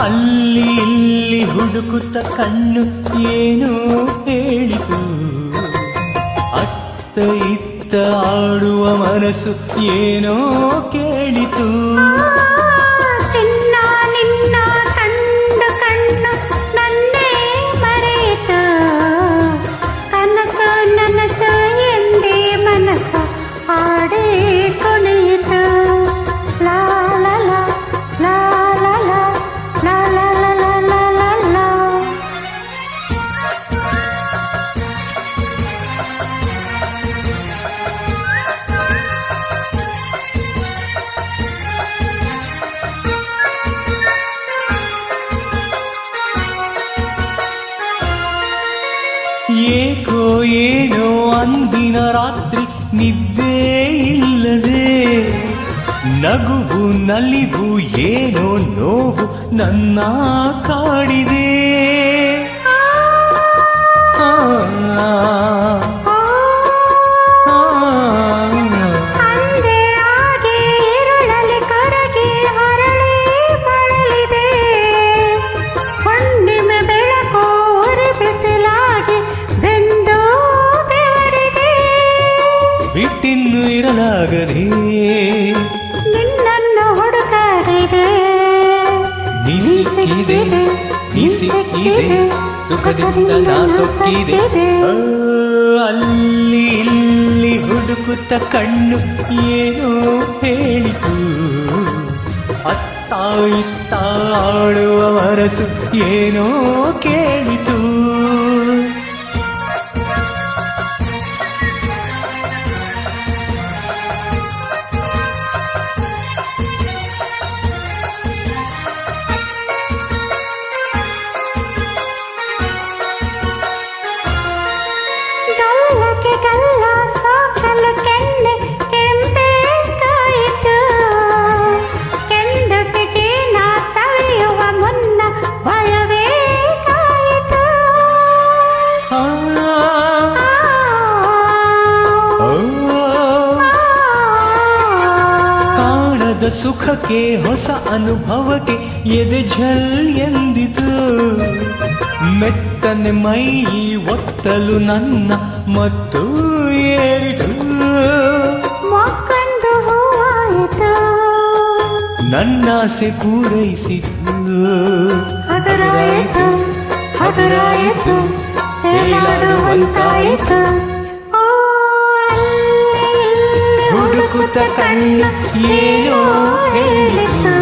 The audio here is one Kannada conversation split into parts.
ಅಲ್ಲಿ ಇಲ್ಲಿ ಹುಡುಕುತ್ತ ಕಣ್ಣು ಏನೋ ಹೇಳಿತು, ಅತ್ತ ಇತ್ತ ಆಡುವ ಮನಸ್ಸು ಏನೋ ಕೇಳಿತು. ಏಕೋ ಏನೋ ಅಂದಿನ ರಾತ್ರಿ ನಿದ್ದೆ ಇಲ್ಲದೆ, ನಗುವು ನಲಿವು ಏನೋ ನೋವು ನನ್ನ ಕಾಡಿದೆ. ಬಿಟ್ಟಿನ್ನು ಇರಲಾಗದೆ ನಿನ್ನನ್ನು ಹುಡುಕಾಡಿದೆ, ನೀ ಸಿಕ್ಕಿದೆ ನೀ ಸಿಕ್ಕಿದೆ ಸುಖದಿಂದ ನಾ ಸೊಕ್ಕಿದೆ. ಅಲ್ಲಿ ಇಲ್ಲಿ ಹುಡುಕುತ್ತ ಕಣ್ಣು ಏನೋ ಹೇಳಿತು, ಅತ್ತ ಇತ್ತ ಆಡುವ ಮನಸ್ಸು ಏನೋ ಕೇಳಿತು. ಕಾಣದ ಸುಖಕ್ಕೆ ಹೊಸ ಅನುಭವಕ್ಕೆ ಎದೆ ಝಲ್ ಎಂದಿತು, ಮೆತ್ತನೆ ಮೈ ಒತ್ತಲು ನನ್ನ ಮತ್ತು ಏರಿತು. ಮಕ್ಕಂದು ಹೂವಾಯಿತು, ನನ್ನಾಸೆ ಪೂರೈಸಿತು, ಹಗರಾಯಿತು ಹಗರಾಯಿತು ತೇಲಾಡುವಂತಾಯಿತು. ಹುಡುಕುತ್ತ ಕಣ್ಣು ಏನೋ ಹೇಳಿತು,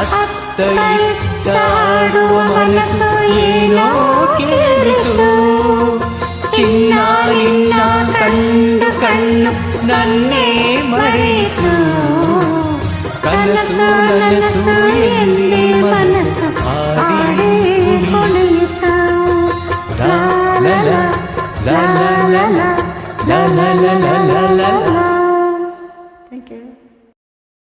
ಅತ್ತ ಇತ್ತ ಆಡುವ ಮನಸ್ಸು ಏನೋ ಕೇಳಿತು. ಚಿನ್ನ ನಿನ್ನ ಕಂಡು ಕಣ್ಣು ನನ್ನೇ ಮರೆಯಿತು, ಕನಸು ನನಸು ಎಲ್ಲಿ ಮನಸ್ಸು ಹಾಡಿ ಕುಣಿಯಿತು. la la la la la la la la la la la la